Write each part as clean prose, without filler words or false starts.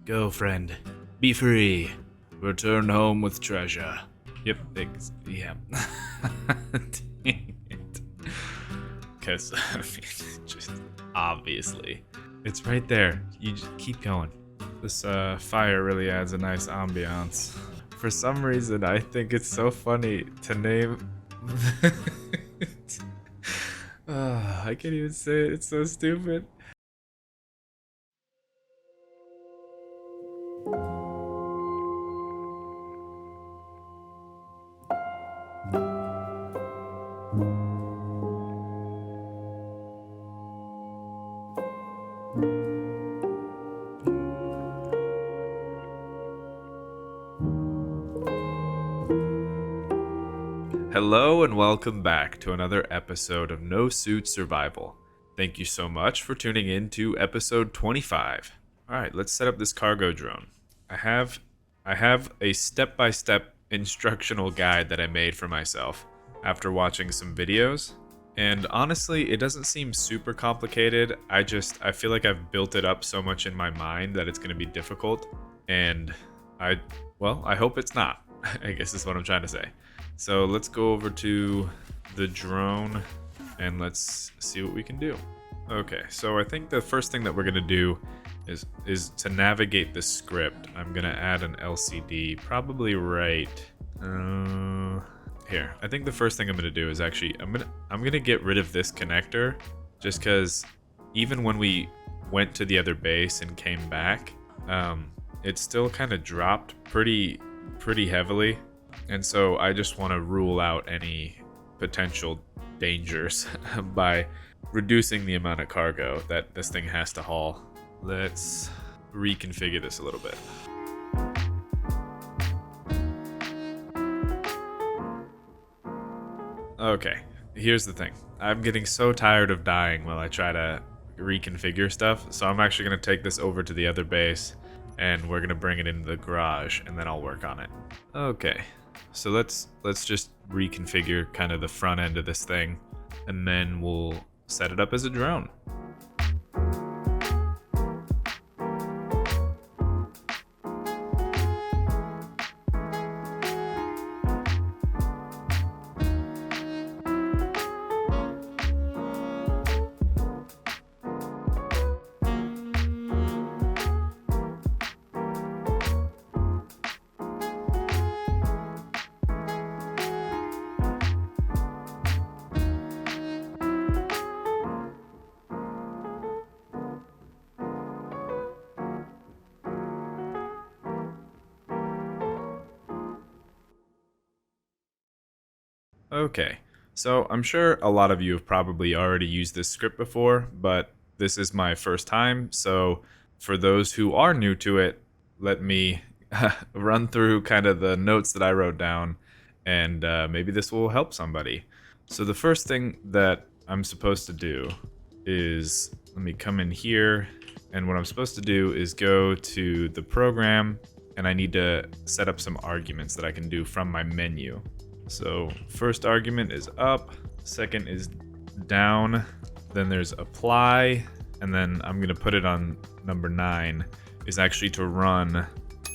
Go, friend. Be free. Return home with treasure. Yep, yeah. Dang it. Because, I mean, just obviously. It's right there. You just keep going. This fire really adds a nice ambiance. For some reason, I think it's so funny to name... I can't even say it. It's so stupid. Hello and welcome back to another episode of No Suit Survival. Thank you so much for tuning in to episode 25. Alright, let's set up this cargo drone. I have a step-by-step instructional guide that I made for myself after watching some videos. And honestly, it doesn't seem super complicated. I feel like I've built it up so much in my mind that it's going to be difficult. And I hope it's not, I guess is what I'm trying to say. So let's go over to the drone and let's see what we can do. Okay, so I think the first thing that we're gonna do is to navigate this script. I'm gonna add an LCD, probably right here. I think the first thing I'm gonna do is actually I'm gonna get rid of this connector, just because even when we went to the other base and came back, it still kind of dropped pretty heavily. And so I just want to rule out any potential dangers by reducing the amount of cargo that this thing has to haul. Let's reconfigure this a little bit. Okay, here's the thing. I'm getting so tired of dying while I try to reconfigure stuff, so I'm actually going to take this over to the other base and we're going to bring it into the garage and then I'll work on it. Okay. So let's just reconfigure kind of the front end of this thing, and then we'll set it up as a drone. Okay, so I'm sure a lot of you have probably already used this script before, but this is my first time, so for those who are new to it, let me run through kind of the notes that I wrote down, and maybe this will help somebody. So the first thing that I'm supposed to do is, let me come in here, and what I'm supposed to do is go to the program, and I need to set up some arguments that I can do from my menu. So first argument is up, second is down, then there's apply, and then I'm gonna put it on number 9, is actually to run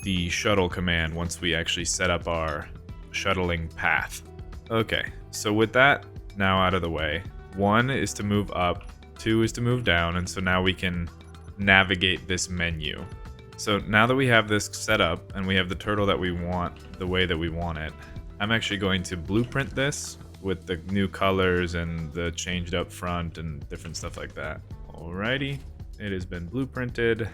the shuttle command once we actually set up our shuttling path. Okay, so with that now out of the way, 1 is to move up, 2 is to move down, and so now we can navigate this menu. So now that we have this set up and we have the turtle that we want the way that we want it, I'm actually going to blueprint this with the new colors and the changed up front and different stuff like that. Alrighty, it has been blueprinted.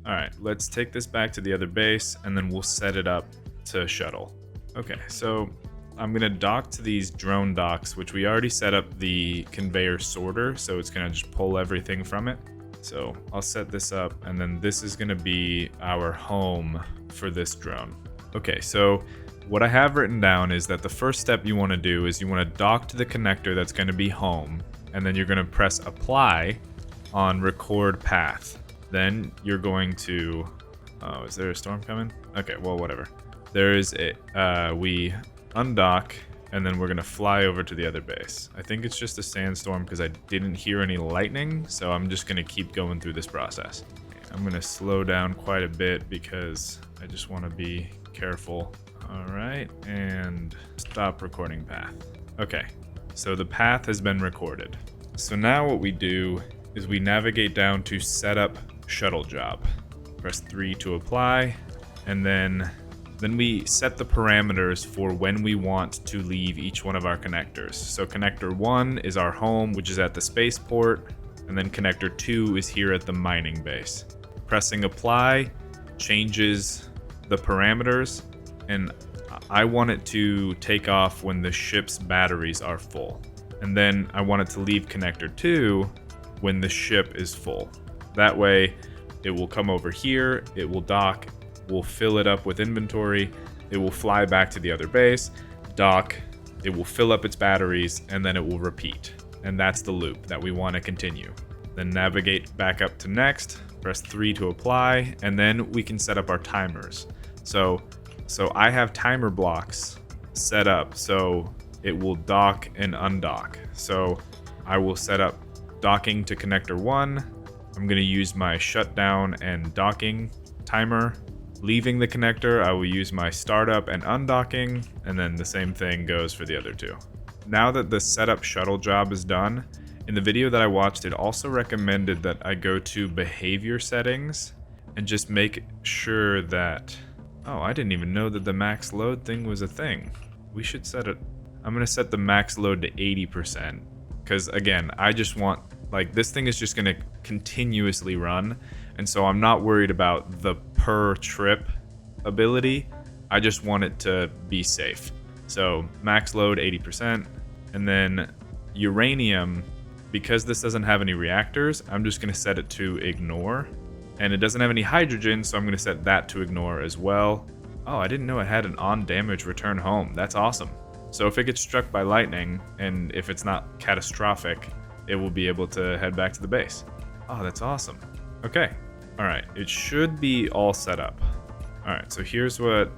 Alright, let's take this back to the other base and then we'll set it up to shuttle. Okay, so I'm gonna dock to these drone docks, which we already set up the conveyor sorter, so it's gonna just pull everything from it. So I'll set this up and then this is gonna be our home for this drone. Okay, so what I have written down is that the first step you want to do is you want to dock to the connector that's going to be home, and then you're going to press apply on record path. Then you're going to, oh, is there a storm coming? Okay, well, whatever. There is a, we undock, and then we're going to fly over to the other base. I think it's just a sandstorm because I didn't hear any lightning, so I'm just going to keep going through this process. I'm gonna slow down quite a bit because I just want to be careful. All right, and stop recording path. Okay, so the path has been recorded. So now what we do is we navigate down to setup shuttle job. Press 3 to apply, and then we set the parameters for when we want to leave each one of our connectors. So connector 1 is our home, which is at the spaceport, and then connector 2 is here at the mining base. Pressing apply changes the parameters, and I want it to take off when the ship's batteries are full. And then I want it to leave connector 2 when the ship is full. That way, it will come over here, it will dock, we'll fill it up with inventory, it will fly back to the other base, dock, it will fill up its batteries, and then it will repeat. And that's the loop that we want to continue. Then navigate back up to next, press 3 to apply, and then we can set up our timers. So I have timer blocks set up so it will dock and undock. So I will set up docking to connector 1. I'm going to use my shutdown and docking timer. Leaving the connector, I will use my startup and undocking, and then the same thing goes for the other two. Now that the setup shuttle job is done, in the video that I watched, it also recommended that I go to behavior settings and just make sure that... Oh, I didn't even know that the max load thing was a thing. We should set it... I'm going to set the max load to 80%. Because again, I just want... Like, this thing is just going to continuously run. And so I'm not worried about the per trip ability. I just want it to be safe. So max load 80%. And then uranium, because this doesn't have any reactors, I'm just going to set it to ignore. And it doesn't have any hydrogen, so I'm going to set that to ignore as well. Oh, I didn't know it had an on damage return home. That's awesome. So if it gets struck by lightning, and if it's not catastrophic, it will be able to head back to the base. Oh, that's awesome. Okay. All right. It should be all set up. All right. So here's what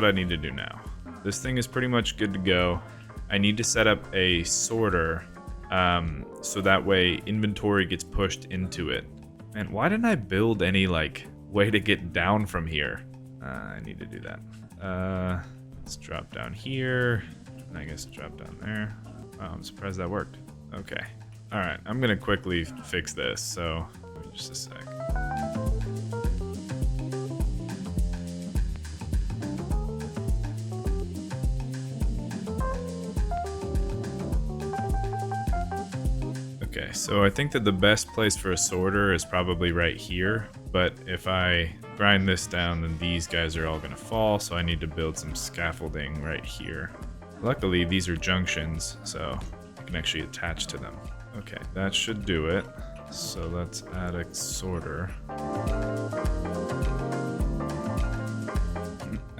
I need to do now. This thing is pretty much good to go. I need to set up a sorter, so that way inventory gets pushed into it. And why didn't I build any like way to get down from here? I need to do that. Let's drop down here. And I guess drop down there. Wow, I'm surprised that worked. Okay. All right, I'm gonna quickly fix this, so give me just a sec. Okay, so I think that the best place for a sorter is probably right here, but if I grind this down, then these guys are all gonna fall, so I need to build some scaffolding right here. Luckily, these are junctions, so I can actually attach to them. Okay, that should do it. So let's add a sorter.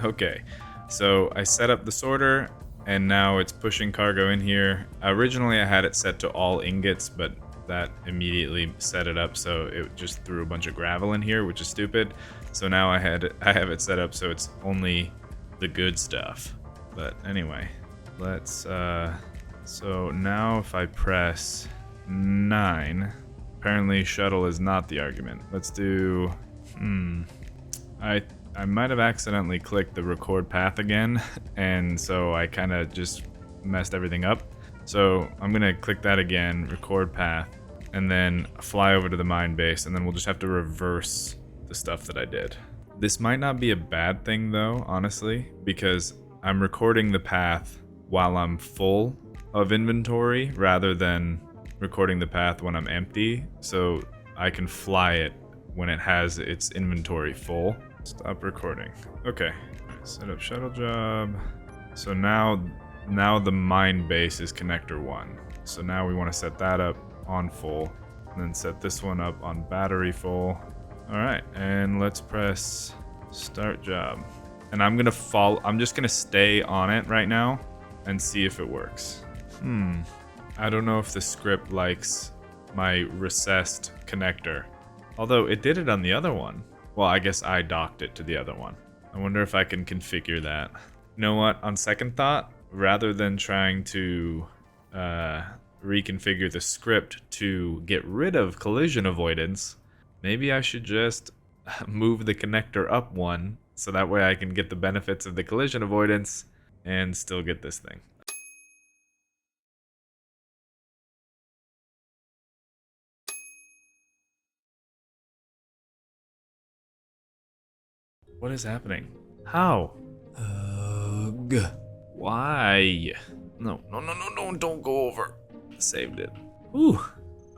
Okay, so I set up the sorter, and now it's pushing cargo in here. Originally I had it set to all ingots, but that immediately set it up so it just threw a bunch of gravel in here, which is stupid. So now I have it set up so it's only the good stuff. But anyway, let's so now if I press 9, apparently shuttle is not the argument. Let's do I might have accidentally clicked the record path again, and so I kind of just messed everything up. So I'm gonna click that again, record path, and then fly over to the mine base, and then we'll just have to reverse the stuff that I did. This might not be a bad thing though, honestly, because I'm recording the path while I'm full of inventory rather than recording the path when I'm empty, so I can fly it when it has its inventory full. Stop recording. Okay, set up shuttle job. So now the mine base is connector 1. So now we want to set that up on full, and then set this one up on battery full. All right, and let's press start job. And I'm just gonna stay on it right now and see if it works. I don't know if the script likes my recessed connector. Although it did it on the other one. Well, I guess I docked it to the other one. I wonder if I can configure that. You know what? On second thought, rather than trying to reconfigure the script to get rid of collision avoidance, maybe I should just move the connector up one so that way I can get the benefits of the collision avoidance and still get this thing. What is happening? How? Ugh. Why? No, no, no, no, no, don't go over. Saved it. Whew.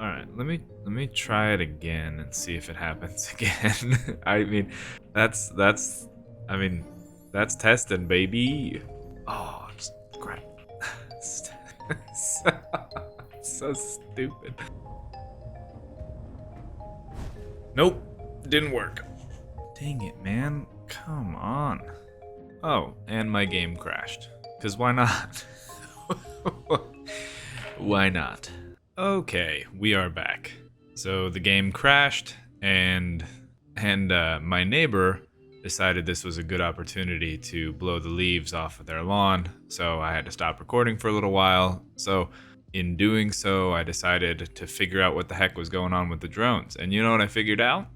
Alright, let me try it again and see if it happens again. I mean, that's I mean, that's testing, baby. Oh, crap. So stupid. Nope, didn't work. Dang it, man. Come on. Oh, and my game crashed. Cause why not? Why not? Okay, we are back. So the game crashed, and my neighbor decided this was a good opportunity to blow the leaves off of their lawn. So I had to stop recording for a little while. So in doing so, I decided to figure out what the heck was going on with the drones. And you know what I figured out?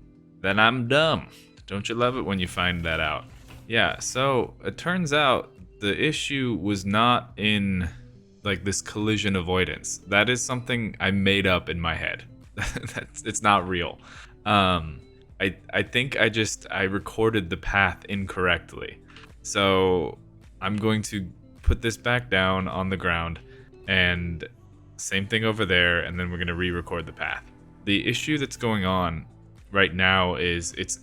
That I'm dumb. Don't you love it when you find that out? Yeah, so it turns out the issue was not in like this collision avoidance. That is something I made up in my head. It's not real. I think I recorded the path incorrectly. So I'm going to put this back down on the ground and same thing over there, and then we're gonna re-record the path. The issue that's going on right now is it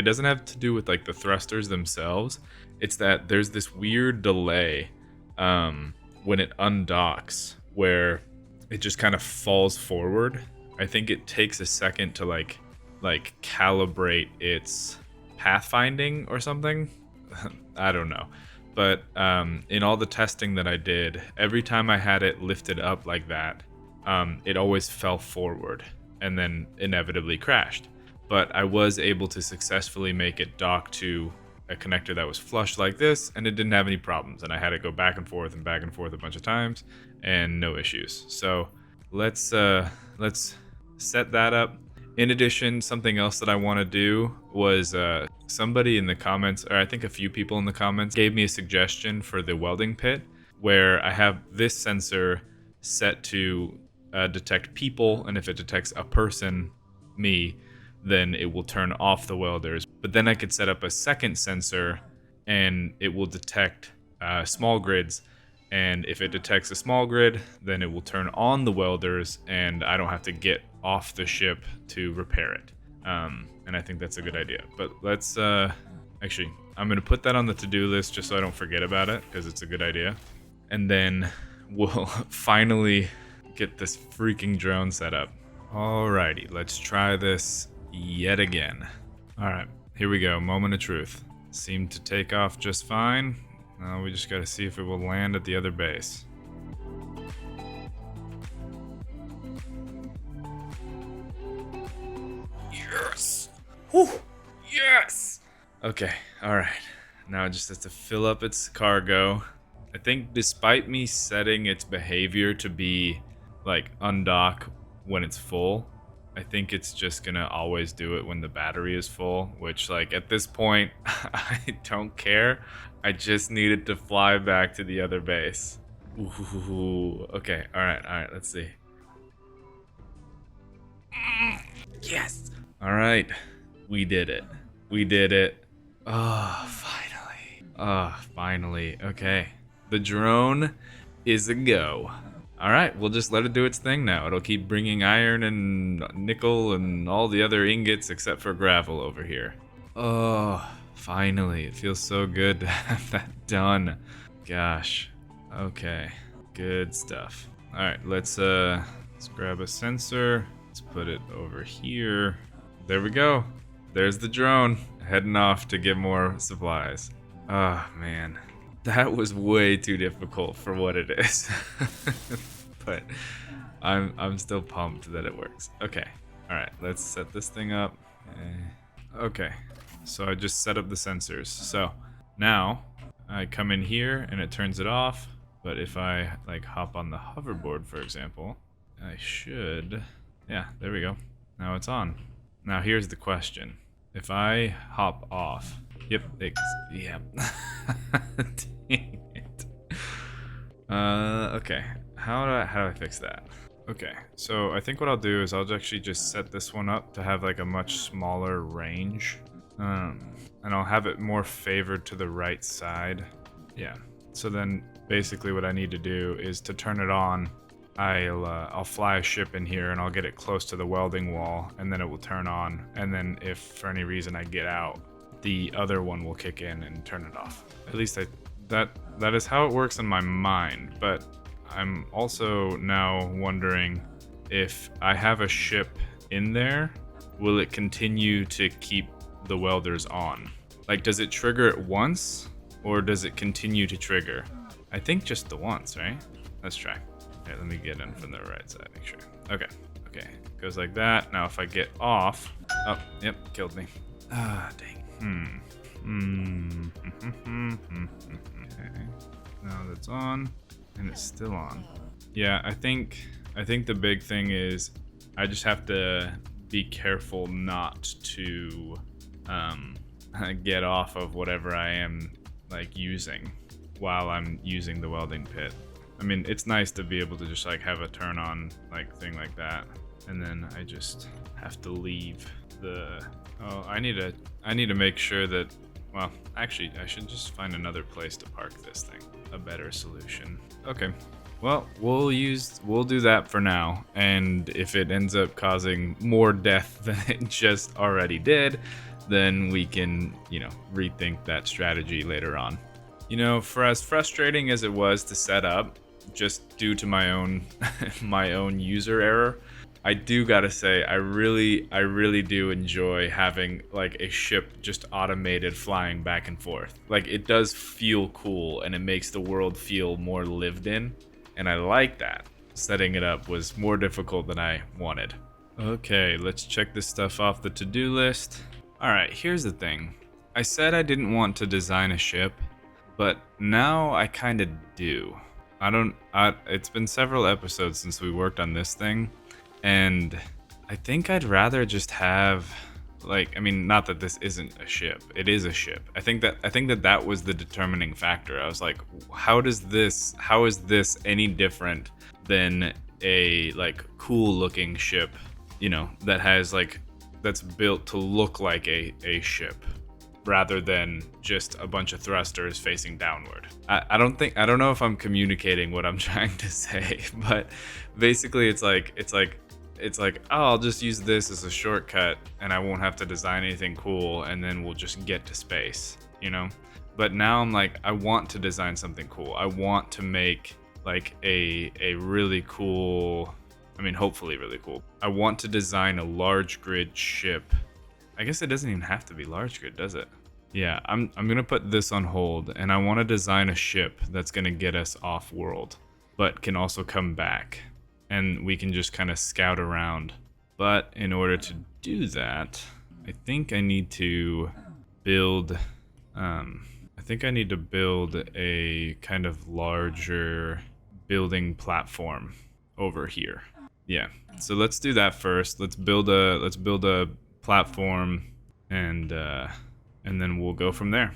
doesn't have to do with like the thrusters themselves. It's that there's this weird delay when it undocks where it just kind of falls forward. I think it takes a second to like calibrate its pathfinding or something. I don't know. But in all the testing that I did, every time I had it lifted up like that, it always fell forward and then inevitably crashed. But I was able to successfully make it dock to a connector that was flush like this, and it didn't have any problems. And I had to go back and forth a bunch of times, and no issues. So let's set that up. In addition, something else that I want to do was somebody in the comments, or I think a few people in the comments, gave me a suggestion for the welding pit, where I have this sensor set to detect people, and if it detects a person, me, then it will turn off the welders. But then I could set up a second sensor and it will detect small grids. And if it detects a small grid, then it will turn on the welders and I don't have to get off the ship to repair it. And I think that's a good idea. But let's, actually, I'm gonna put that on the to-do list just so I don't forget about it, because it's a good idea. And then we'll finally get this freaking drone set up. Alrighty, let's try this yet again. Alright, here we go, moment of truth. Seemed to take off just fine. Now we just gotta see if it will land at the other base. Yes! Whew! Yes! Okay, alright. Now it just has to fill up its cargo. I think despite me setting its behavior to be like undock when it's full, I think it's just gonna always do it when the battery is full, which like at this point, I don't care. I just needed to fly back to the other base. Ooh, okay, alright, let's see. Yes! Alright, we did it. We did it. Oh, finally. Oh, finally. Okay. The drone is a go. Alright, we'll just let it do its thing now. It'll keep bringing iron and nickel and all the other ingots except for gravel over here. Oh, finally. It feels so good to have that done. Gosh. Okay. Good stuff. Alright, let's grab a sensor. Let's put it over here. There we go. There's the drone. Heading off to get more supplies. Oh, man. That was way too difficult for what it is. But I'm still pumped that it works. Okay. Alright, let's set this thing up. Okay. So I just set up the sensors. So now I come in here and it turns it off. But if I like hop on the hoverboard, for example, I should... Yeah, there we go. Now it's on. Now here's the question. If I hop off... Yep, yeah. Dang it. Okay. How do I fix that? Okay, so I think what I'll do is I'll actually just set this one up to have like a much smaller range. And I'll have it more favored to the right side. Yeah. So then basically what I need to do is to turn it on, I'll fly a ship in here and I'll get it close to the welding wall, and then it will turn on, and then if for any reason I get out, the other one will kick in and turn it off. At least that is how it works in my mind, but I'm also now wondering if I have a ship in there, will it continue to keep the welders on? Like, does it trigger it once, or does it continue to trigger? I think just the once, right? Let's try. Okay, let me get in from the right side, make sure. Okay, goes like that. Now if I get off, oh, yep, killed me. Ah, dang. Okay, now that's on, and it's still on. Yeah, I think the big thing is I just have to be careful not to get off of whatever I am like using while I'm using the welding pit. I mean, it's nice to be able to just like have a turn on like thing like that, and then I just have to leave the... Oh, I need to make sure that... Well, actually, I should just find another place to park this thing. A better solution. Okay. Well, we'll do that for now, and if it ends up causing more death than it just already did, then we can, rethink that strategy later on. For as frustrating as it was to set up, just due to my own user error, I do gotta say, I really do enjoy having like a ship just automated flying back and forth. Like, it does feel cool, and it makes the world feel more lived in, and I like that. Setting it up was more difficult than I wanted. Okay, let's check this stuff off the to-do list. Alright, here's the thing. I said I didn't want to design a ship, but now I kinda do. It's been several episodes since we worked on this thing, and I think I'd rather just have, not that this isn't a ship. It is a ship. I think that was the determining factor. I was like, how is this any different than a cool looking ship, that has that's built to look like a ship, rather than just a bunch of thrusters facing downward. I don't know if I'm communicating what I'm trying to say, but basically it's like, oh, I'll just use this as a shortcut and I won't have to design anything cool, and then we'll just get to space, But now I'm like, I want to design something cool. I want to make a really cool, hopefully really cool. I want to design a large grid ship. I guess it doesn't even have to be large grid, does it? Yeah, I'm gonna put this on hold, and I want to design a ship that's gonna get us off world, but can also come back, and we can just kind of scout around. But in order to do that, I think I need to build a kind of larger building platform over here. Yeah, so let's do that first. Let's build a platform, and then we'll go from there.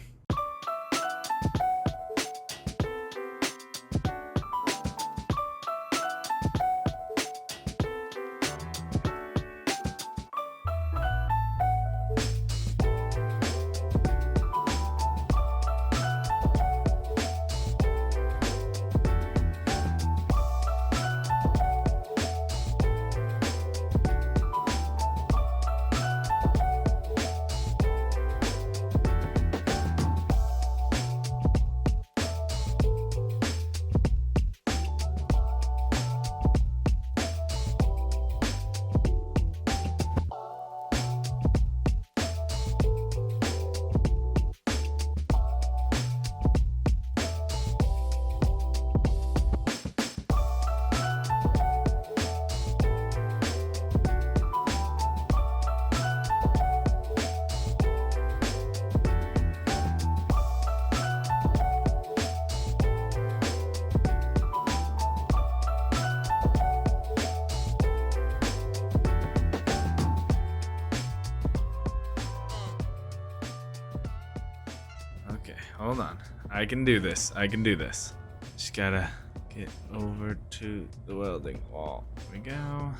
Okay, hold on. I can do this. I can do this. Just gotta get over to the welding wall. Here we go.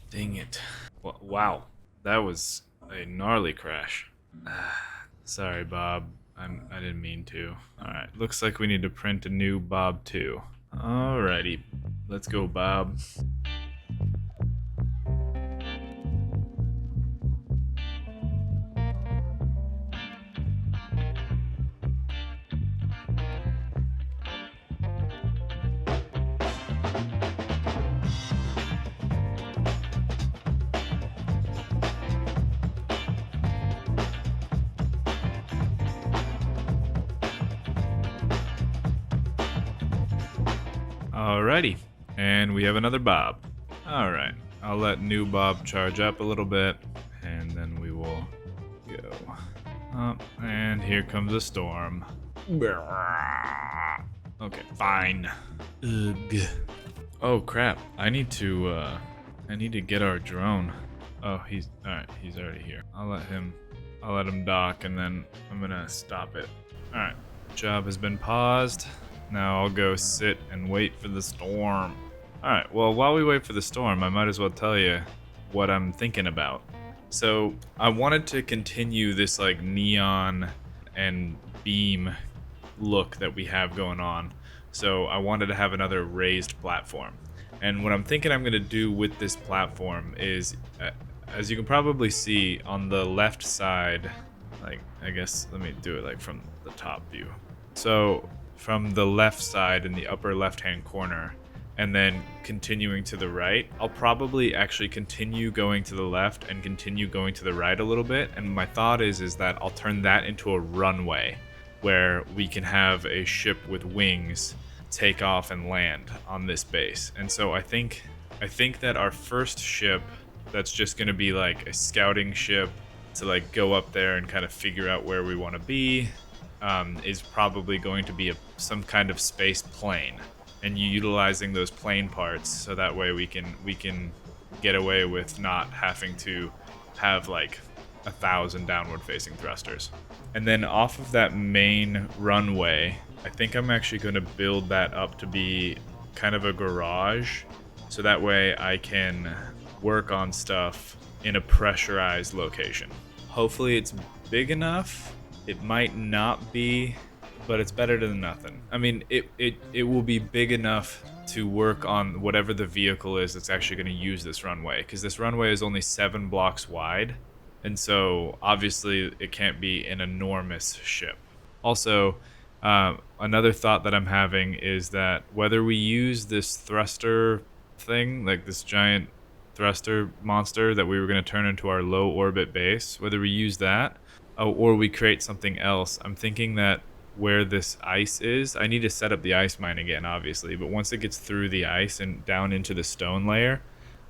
Dang it. Wow, that was a gnarly crash. Sorry, Bob. I didn't mean to. Alright, looks like we need to print a new Bob too. Alrighty, let's go, Bob. Alrighty, and we have another Bob. Alright, I'll let new Bob charge up a little bit, and then we will go. And here comes a storm. Okay, fine. Ugh. Oh crap, I need to get our drone. Oh, he's already here. I'll let him dock, and then I'm gonna stop it. Alright, job has been paused. Now I'll go sit and wait for the storm. Alright, well, while we wait for the storm, I might as well tell you what I'm thinking about. So, I wanted to continue this, like, neon and beam look that we have going on. So, I wanted to have another raised platform. And what I'm thinking I'm going to do with this platform is, as you can probably see, on the left side, like, I guess, let me do it, like, from the top view. So, from the left side in the upper left-hand corner, and then continuing to the right, I'll probably actually continue going to the left and continue going to the right a little bit. And my thought is that I'll turn that into a runway where we can have a ship with wings take off and land on this base. And so I think that our first ship, that's just going to be like a scouting ship to like go up there and kind of figure out where we want to be, is probably going to be some kind of space plane, and utilizing those plane parts so that way we can get away with not having to have like 1,000 downward facing thrusters. And then off of that main runway, I think I'm actually going to build that up to be kind of a garage, so that way I can work on stuff in a pressurized location. Hopefully it's big enough. It might not be, but it's better than nothing. I mean, it will be big enough to work on whatever the vehicle is that's actually going to use this runway, because this runway is only 7 blocks wide, and so obviously it can't be an enormous ship. Also, another thought that I'm having is that whether we use this thruster thing, like this giant thruster monster that we were going to turn into our low orbit base, whether we use that, or we create something else, I'm thinking that where this ice is, I need to set up the ice mine again, obviously, but once it gets through the ice and down into the stone layer,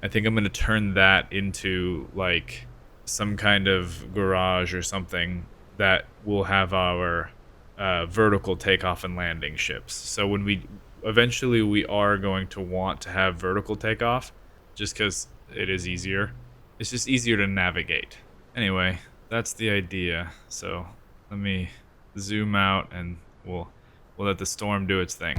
I think I'm going to turn that into like some kind of garage or something that will have our vertical takeoff and landing ships. So when we are going to want to have vertical takeoff, just because it is easier. It's just easier to navigate. Anyway, that's the idea. So let me zoom out and we'll let the storm do its thing.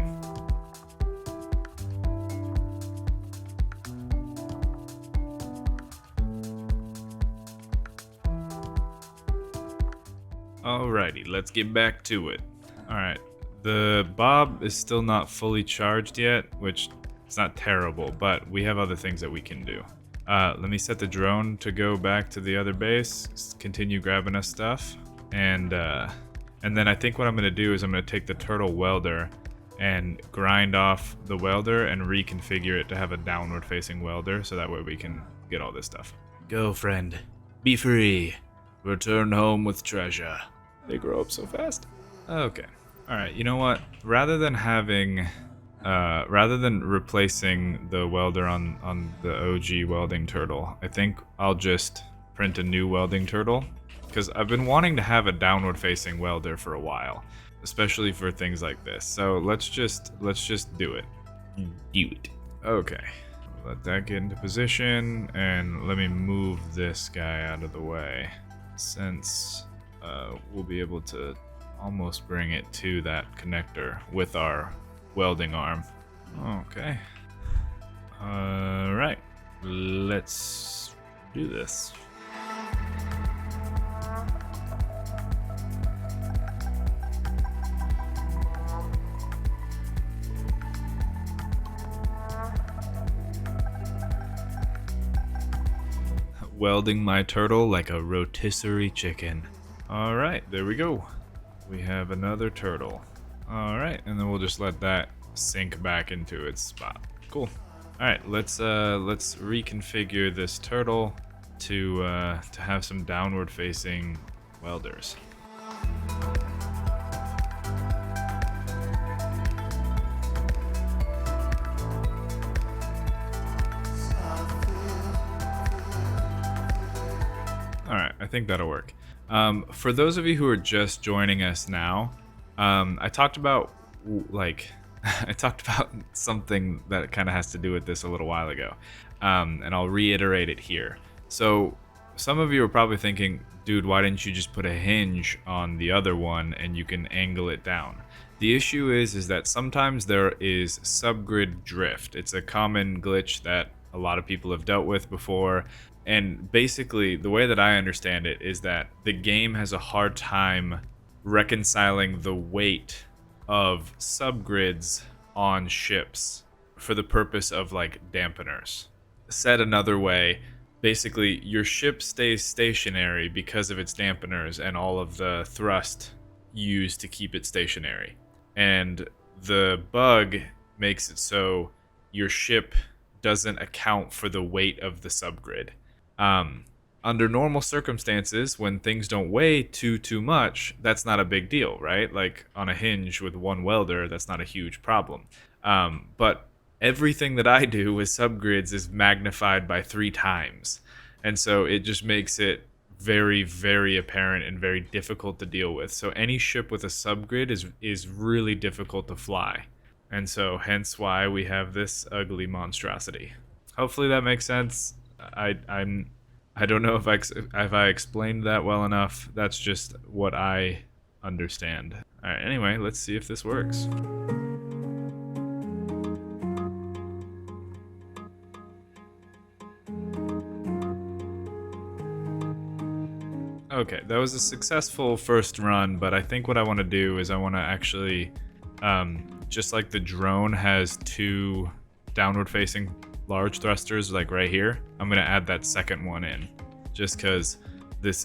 Alrighty, let's get back to it. Alright, the Bob is still not fully charged yet, which it's not terrible, but we have other things that we can do. Let me set the drone to go back to the other base, continue grabbing us stuff, and then I think what I'm going to do is I'm going to take the turtle welder and grind off the welder and reconfigure it to have a downward facing welder, so that way we can get all this stuff. Go, friend. Be free. Return home with treasure. They grow up so fast. Okay. Alright, you know what? Rather than replacing the welder on the OG welding turtle, I think I'll just print a new welding turtle, because I've been wanting to have a downward facing welder for a while. especially for things like this. So let's just do it. Do it. Okay. Let that get into position, and let me move this guy out of the way, since we'll be able to almost bring it to that connector with our welding arm. Okay. Alright. Let's do this. Welding my turtle like a rotisserie chicken. Alright, there we go. We have another turtle. Alright, and then we'll just let that sink back into its spot. Cool. Alright, let's reconfigure this turtle to have some downward facing welders. Alright, I think that'll work. For those of you who are just joining us now, I talked about, I talked about something that kind of has to do with this a little while ago, and I'll reiterate it here. So, some of you are probably thinking, dude, why didn't you just put a hinge on the other one and you can angle it down? The issue is that sometimes there is subgrid drift. It's a common glitch that a lot of people have dealt with before. And basically, the way that I understand it is that the game has a hard time reconciling the weight of subgrids on ships for the purpose of like dampeners. Said another way, basically your ship stays stationary because of its dampeners and all of the thrust used to keep it stationary. And the bug makes it so your ship doesn't account for the weight of the subgrid. Under normal circumstances, when things don't weigh too much, that's not a big deal, right? Like on a hinge with one welder, that's not a huge problem. But everything that I do with subgrids is magnified by 3 times. And so it just makes it very, very apparent and very difficult to deal with. So any ship with a subgrid is really difficult to fly. And so hence why we have this ugly monstrosity. Hopefully that makes sense. I don't know if I explained that well enough. That's just what I understand. All right, anyway, let's see if this works. Okay, that was a successful first run, but I think what I want to do is I want to actually, just like the drone has 2 downward facing large thrusters like right here, I'm gonna add that second one in, just because this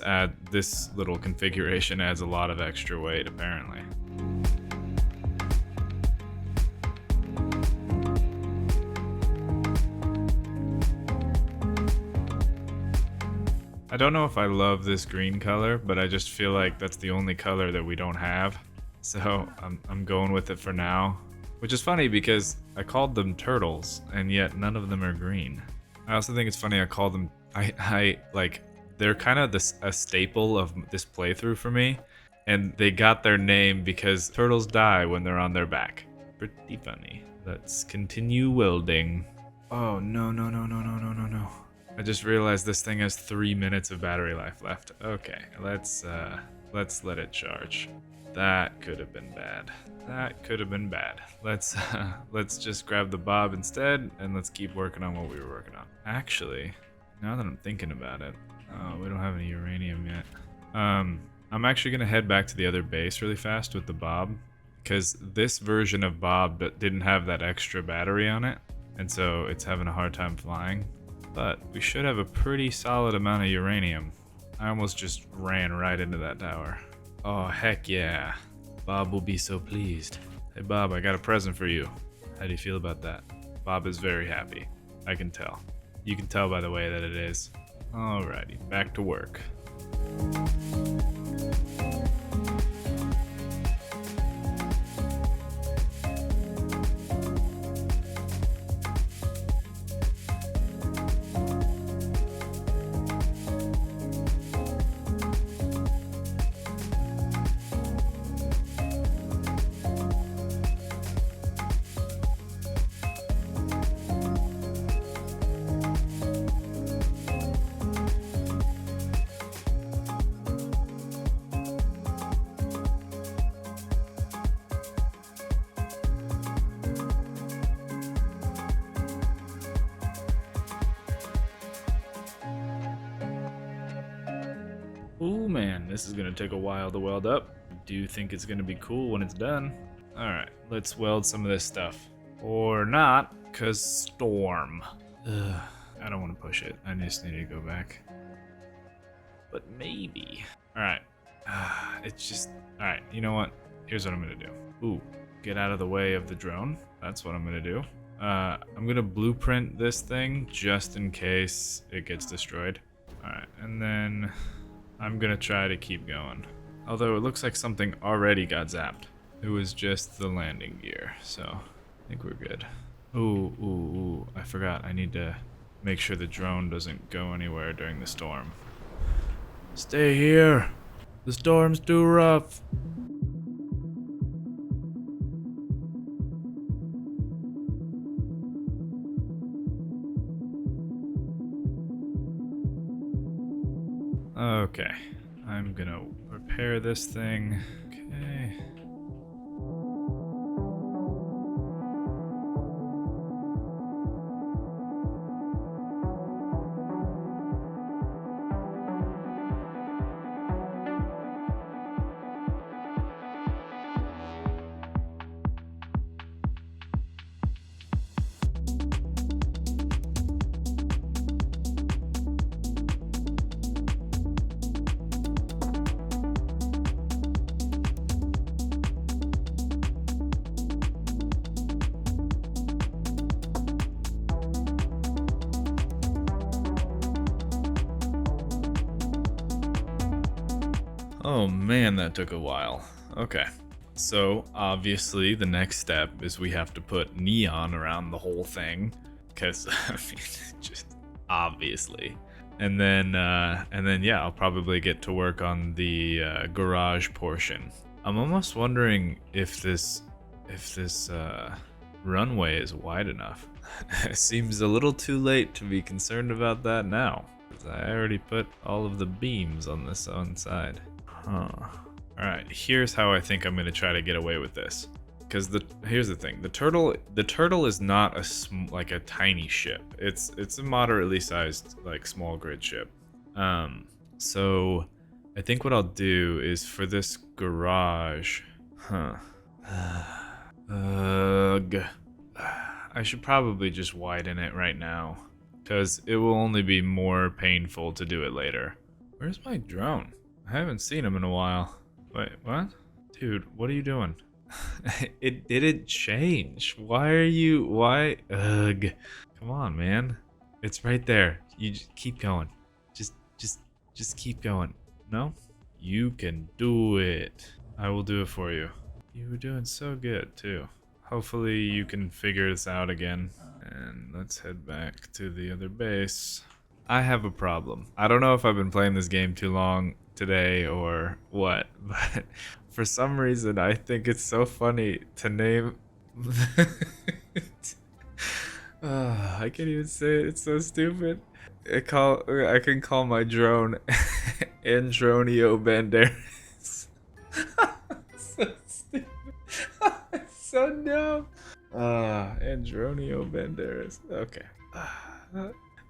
little configuration adds a lot of extra weight apparently. I don't know if I love this green color, but I just feel like that's the only color that we don't have, so I'm going with it for now. Which is funny because I called them turtles, and yet none of them are green. I also think it's funny I called them, I like, they're kind of a staple of this playthrough for me, and they got their name because turtles die when they're on their back. Pretty funny. Let's continue welding. Oh, no. I just realized this thing has 3 minutes of battery life left. Okay, let's let it charge. That could have been bad. That could have been bad. Let's just grab the bob instead, and let's keep working on what we were working on. Actually, now that I'm thinking about it, we don't have any uranium yet. I'm actually gonna head back to the other base really fast with the bob, because this version of bob didn't have that extra battery on it, and so it's having a hard time flying. But we should have a pretty solid amount of uranium. I almost just ran right into that tower. Oh, heck yeah. Bob will be so pleased. Hey Bob, I got a present for you. How do you feel about that? Bob is very happy. I can tell. You can tell by the way that it is. Alrighty, back to work. Ooh man, this is gonna take a while to weld up. I do think it's gonna be cool when it's done. Alright, let's weld some of this stuff. Or not, cause storm. Ugh, I don't want to push it. I just need to go back. But maybe. Alright. It's just... Alright, you know what? Here's what I'm gonna do. Ooh, get out of the way of the drone. That's what I'm gonna do. I'm gonna blueprint this thing just in case it gets destroyed. Alright, and then I'm gonna try to keep going. Although it looks like something already got zapped. It was just the landing gear, so I think we're good. Ooh, I forgot. I need to make sure the drone doesn't go anywhere during the storm. Stay here. The storm's too rough. Okay, I'm gonna repair this thing. Okay. Oh man, that took a while. Okay. So, obviously, the next step is we have to put neon around the whole thing. Because, I mean, just obviously. And then, yeah, I'll probably get to work on the garage portion. I'm almost wondering if this runway is wide enough. It seems a little too late to be concerned about that now. I already put all of the beams on this one side. Huh. Alright, here's how I think I'm gonna try to get away with this. Because here's the thing, the turtle is not like a tiny ship. It's a moderately sized, like, small grid ship. So I think what I'll do is for this garage, ugh. I should probably just widen it right now, because it will only be more painful to do it later. Where's my drone? I haven't seen him in a while. Wait, what? Dude, what are you doing? It didn't change. Why? Ugh. Come on, man. It's right there. You just keep going. Just keep going. No? You can do it. I will do it for you. You were doing so good, too. Hopefully you can figure this out again. And let's head back to the other base. I have a problem. I don't know if I've been playing this game too long today or what, but for some reason I think it's so funny to name I can't even say it, it's so stupid. I can call my drone Andronio Banderas. So stupid. It's so dumb. Andronio Banderas. Okay.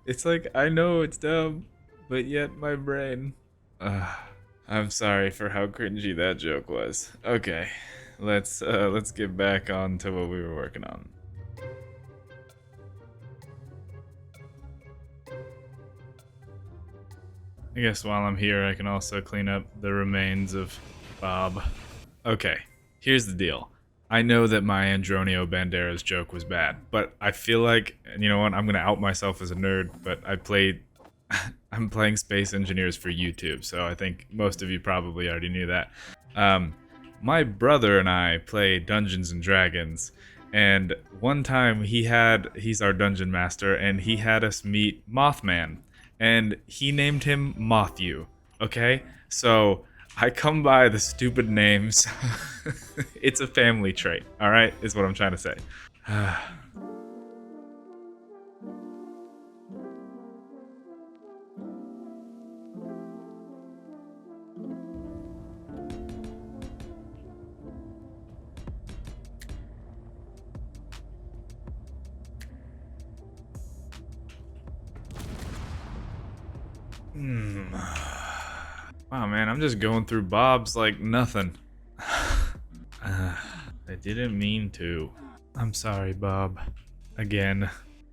It's like, I know it's dumb, but yet my brain... I'm sorry for how cringy that joke was. Okay, let's get back on to what we were working on. I guess while I'm here, I can also clean up the remains of Bob. Okay, here's the deal. I know that my Andronio Banderas joke was bad, but I feel like, you know what, I'm gonna out myself as a nerd, but I'm playing Space Engineers for YouTube, so I think most of you probably already knew that. My brother and I play Dungeons and Dragons, and one time he's our dungeon master, and he had us meet Mothman, and he named him Mothyu, okay? So I come by the stupid names. It's a family trait, alright, is what I'm trying to say. Wow, man, I'm just going through bobs like nothing. I didn't mean to. I'm sorry, Bob. Again.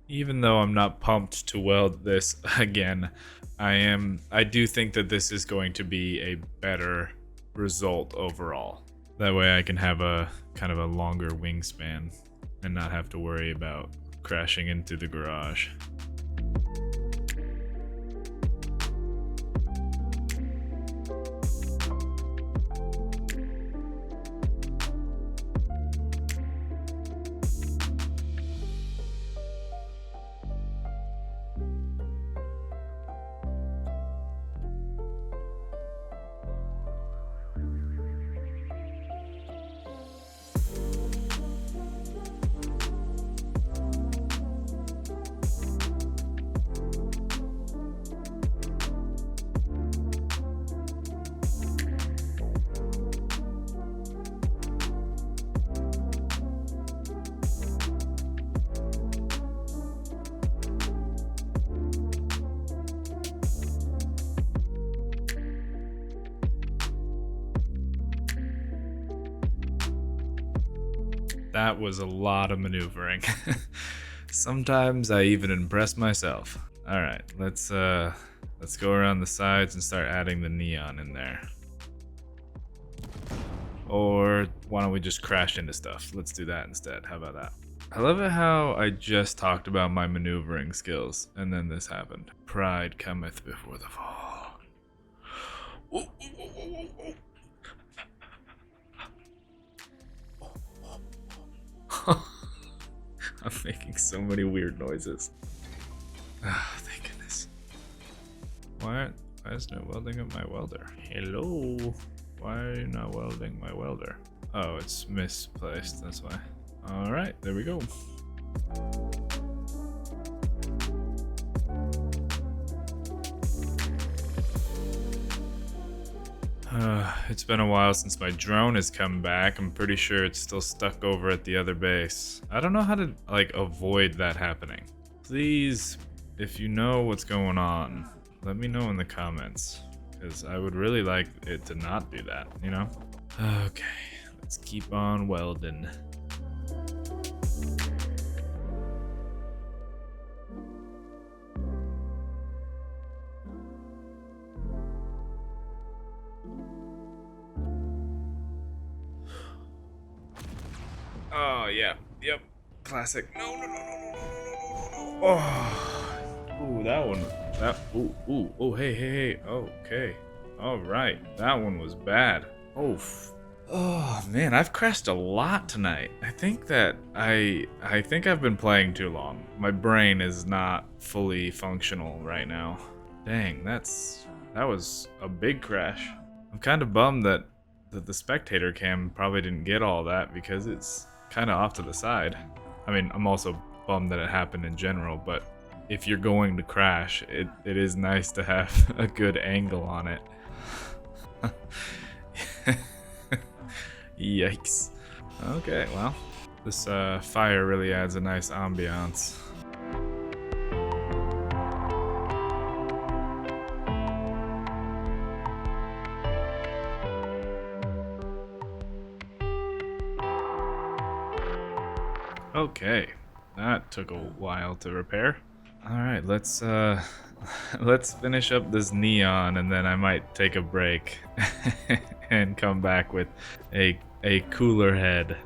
Even though I'm not pumped to weld this again, I do think that this is going to be a better result overall. That way I can have a kind of a longer wingspan and not have to worry about crashing into the garage. That was a lot of maneuvering. Sometimes I even impress myself. All right, let's go around the sides and start adding the neon in there. Or why don't we just crash into stuff? Let's do that instead. How about that? I love it how I just talked about my maneuvering skills and then this happened. Pride cometh before the fall. I'm making so many weird noises. Ah, thank goodness. Why isn't it welding up my welder? Hello? Why are you not welding my welder? Oh, it's misplaced, that's why. Alright, there we go. It's been a while since my drone has come back. I'm pretty sure it's still stuck over at the other base. I don't know how to, like, avoid that happening. Please, if you know what's going on, let me know in the comments. Because I would really like it to not do that, you know? Okay, let's keep on welding. Oh, yeah. Yep. Classic. No, no, no, no, no, no, no, no, no. Oh. Ooh, that one. Oh, hey. Okay. Alright. That one was bad. Oof. Oh, man, I've crashed a lot tonight. I think I've been playing too long. My brain is not fully functional right now. Dang, that was a big crash. I'm kind of bummed that the spectator cam probably didn't get all that because it's kind of off to the side. I mean, I'm also bummed that it happened in general, but if you're going to crash, it is nice to have a good angle on it. Yikes. Okay, well, this fire really adds a nice ambiance. Okay, that took a while to repair. All right, let's let's finish up this neon, and then I might take a break and come back with a cooler head.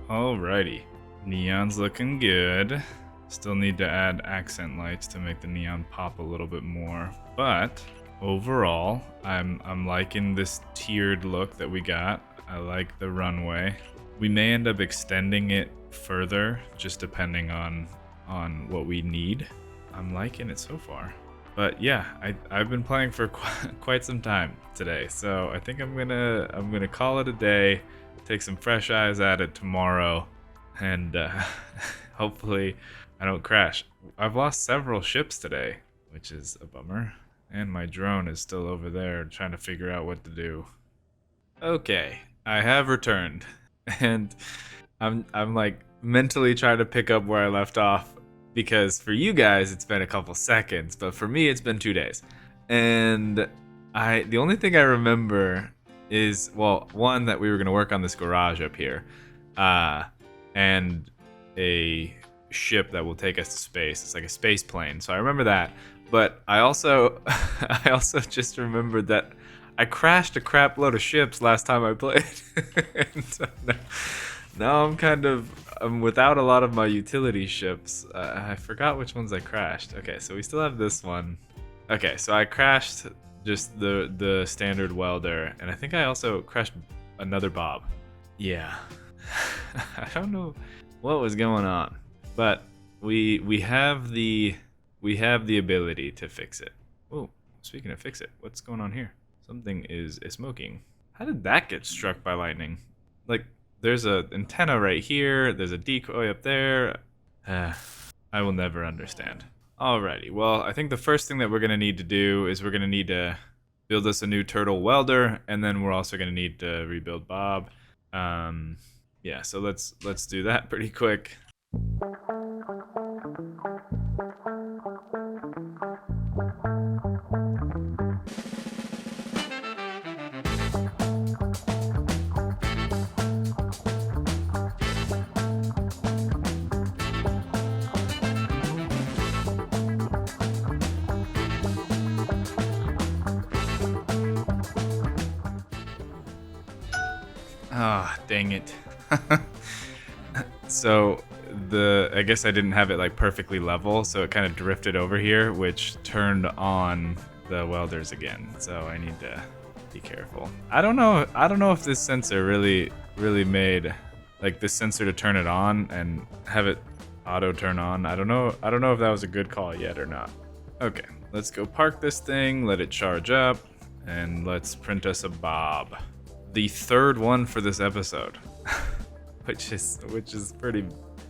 Alrighty, neon's looking good. Still need to add accent lights to make the neon pop a little bit more, but overall, I'm liking this tiered look that we got. I like the runway. We may end up extending it further, just depending on what we need. I'm liking it so far. But yeah, I've been playing for quite some time today, so I think I'm gonna call it a day. Take some fresh eyes at it tomorrow, and hopefully I don't crash. I've lost several ships today, which is a bummer. And my drone is still over there trying to figure out what to do. Okay, I have returned. and I'm like mentally trying to pick up where I left off because for you guys it's been a couple seconds, but for me it's been 2 days. And the only thing I remember is, well, one, that we were gonna work on this garage up here, and a ship that will take us to space. It's like a space plane. So I remember that. But I also I also just remembered that I crashed a crap load of ships last time I played. And so now I'm without a lot of my utility ships. I forgot which ones I crashed. Okay, so we still have this one. Okay, so I crashed just the standard welder, and I think I also crashed another Bob. Yeah. I don't know what was going on, but we have the ability to fix it. Oh, speaking of fix it, what's going on here? Something is smoking. How did that get struck by lightning? Like, there's a antenna right here. There's a decoy up there. I will never understand. Alrighty, well, I think the first thing that we're gonna need to do is we're gonna need to build us a new turtle welder, and then we're also gonna need to rebuild Bob. Yeah, so let's do that pretty quick. Ah, dang it. So I guess I didn't have it like perfectly level, so it kind of drifted over here, which turned on the welders again. So I need to be careful. I don't know if this sensor really made like this sensor to turn it on and have it auto turn on. I don't know if that was a good call yet or not. Okay, let's go park this thing, let it charge up, and let's print us a Bob. The third one for this episode, which is pretty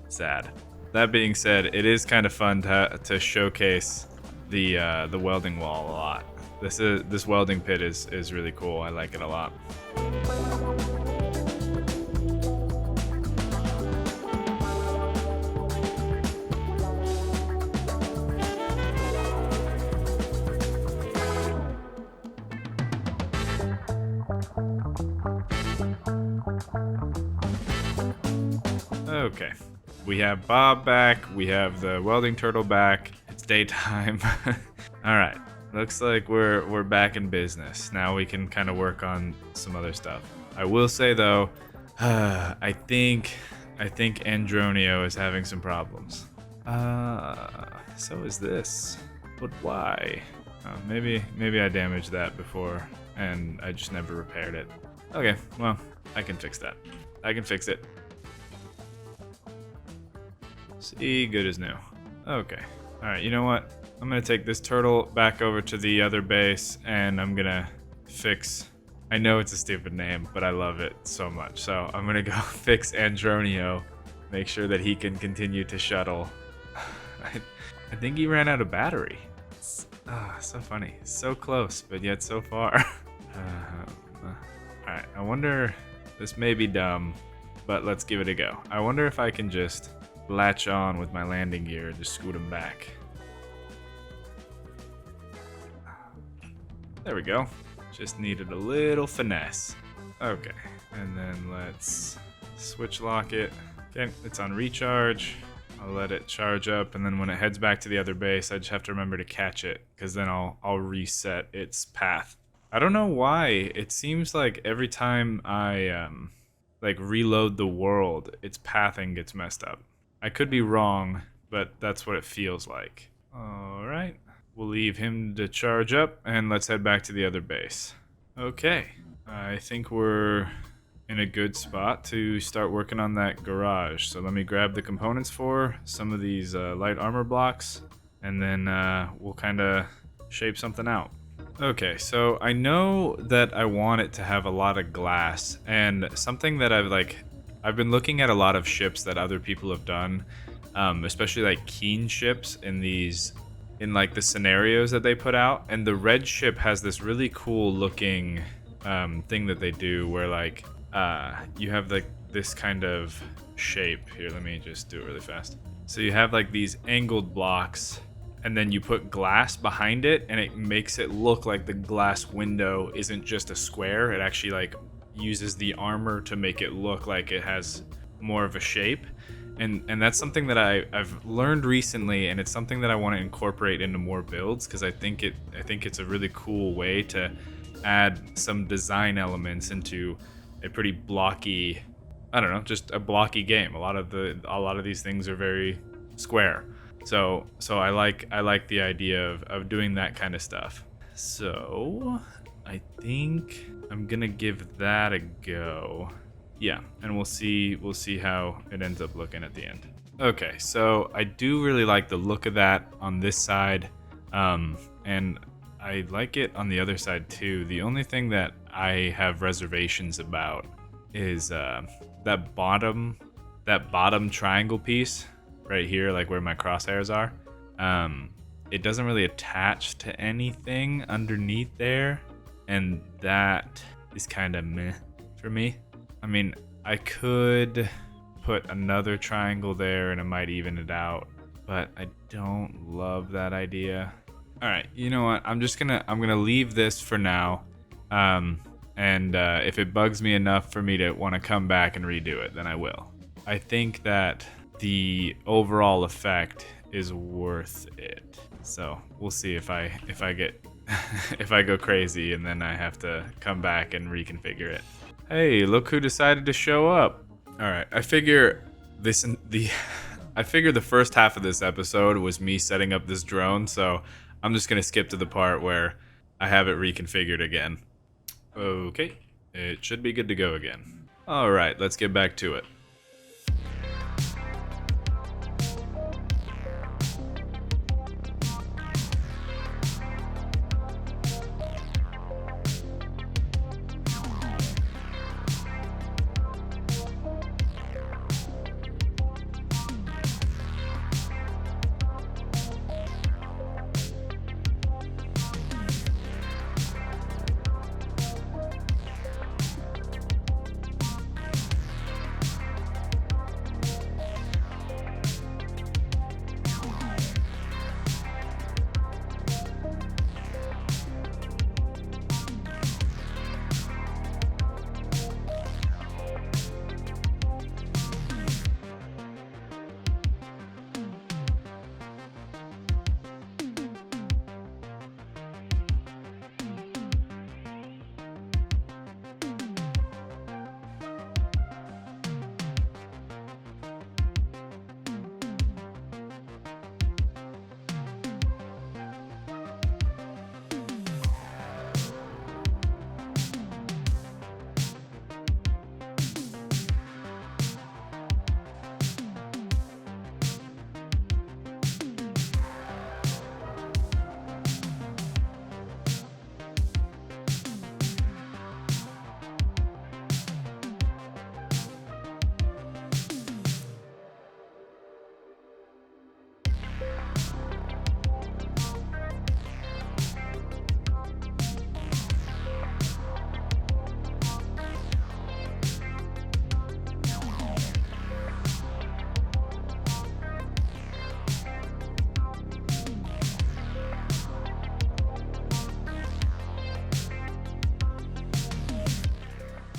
sad. That being said, it is kind of fun to showcase the welding wall a lot. This welding pit is really cool. I like it a lot. Okay, we have Bob back, we have the welding turtle back, it's daytime. Alright, looks like we're back in business. Now we can kind of work on some other stuff. I will say though, I think Andronio is having some problems. So is this. But why? Maybe I damaged that before and I just never repaired it. Okay, well, I can fix that. I can fix it. See, good as new. Okay. Alright, you know what? I'm gonna take this turtle back over to the other base and I'm gonna fix... I know it's a stupid name, but I love it so much. So I'm gonna go fix Andronio, make sure that he can continue to shuttle. I think he ran out of battery. It's, so funny. So close, but yet so far. Alright, I wonder... This may be dumb, but let's give it a go. I wonder if I can just latch on with my landing gear and just scoot him back. There we go. Just needed a little finesse. Okay, and then let's switch lock it. Okay, it's on recharge. I'll let it charge up, and then when it heads back to the other base, I just have to remember to catch it, because then I'll reset its path. I don't know why. It seems like every time I like reload the world, its pathing gets messed up. I could be wrong, but that's what it feels like. Alright, we'll leave him to charge up, and let's head back to the other base. Okay, I think we're in a good spot to start working on that garage. So let me grab the components for some of these light armor blocks, and then we'll kind of shape something out. Okay, so I know that I want it to have a lot of glass, and something that I've been looking at a lot of ships that other people have done, especially like Keen ships in like the scenarios that they put out, and the red ship has this really cool looking thing that they do where like you have like this kind of shape. Here, let me just do it really fast. So you have like these angled blocks, and then you put glass behind it, and it makes it look like the glass window isn't just a square. It actually like uses the armor to make it look like it has more of a shape. And that's something that I've learned recently, and it's something that I want to incorporate into more builds, because I think it's a really cool way to add some design elements into a pretty blocky, I don't know, just a blocky game. A lot of these things are very square. So I like the idea of doing that kind of stuff. So I think I'm gonna give that a go. Yeah, and we'll see how it ends up looking at the end. Okay, so I do really like the look of that on this side, and I like it on the other side too. The only thing that I have reservations about is that bottom triangle piece right here, like where my crosshairs are. It doesn't really attach to anything underneath there, and that is kind of meh for me. I mean, I could put another triangle there and it might even it out, but I don't love that idea. All right, you know what? I'm gonna leave this for now. And if it bugs me enough for me to want to come back and redo it, then I will. I think that the overall effect is worth it. So we'll see if I get if I go crazy and then I have to come back and reconfigure it. Hey, look who decided to show up. All right, I figure the first half of this episode was me setting up this drone, so I'm just gonna skip to the part where I have it reconfigured again. Okay, it should be good to go again. All right, let's get back to it.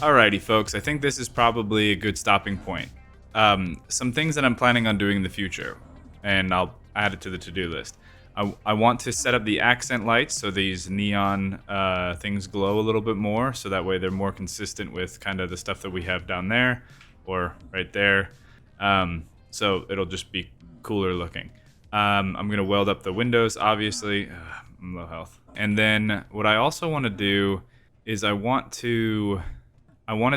Alrighty, folks, I think this is probably a good stopping point. Some things that I'm planning on doing in the future, and I'll add it to the to-do list. I want to set up the accent lights so these neon things glow a little bit more, so that way they're more consistent with kind of the stuff that we have down there or right there. So it'll just be cooler looking. I'm going to weld up the windows, obviously. I'm low health. And then what I also want to do is I want to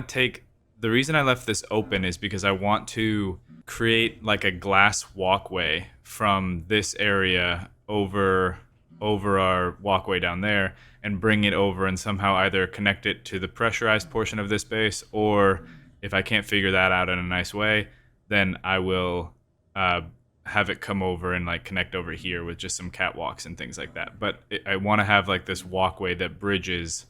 take, the reason I left this open is because I want to create like a glass walkway from this area over our walkway down there and bring it over and somehow either connect it to the pressurized portion of this base, or if I can't figure that out in a nice way, then I will have it come over and like connect over here with just some catwalks and things like that. But I want to have like this walkway that bridges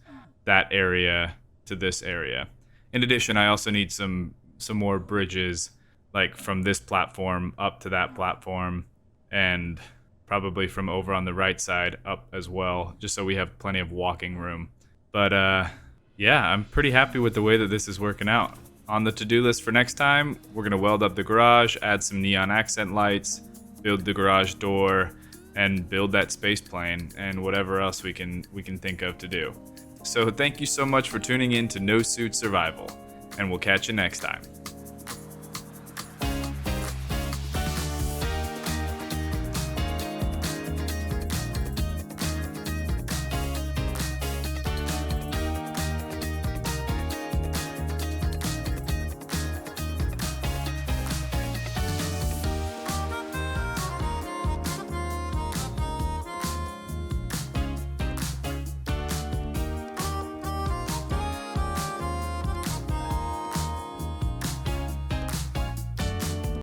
that area to this area. In addition, I also need some some more bridges, like from this platform up to that platform, and probably from over on the right side up as well, just so we have plenty of walking room. But yeah, I'm pretty happy with the way that this is working out. On the to-do list for next time, we're gonna weld up the garage, add some neon accent lights, build the garage door, and build that space plane, and whatever else we can think of to do. So thank you so much for tuning in to No Suit Survival, and we'll catch you next time.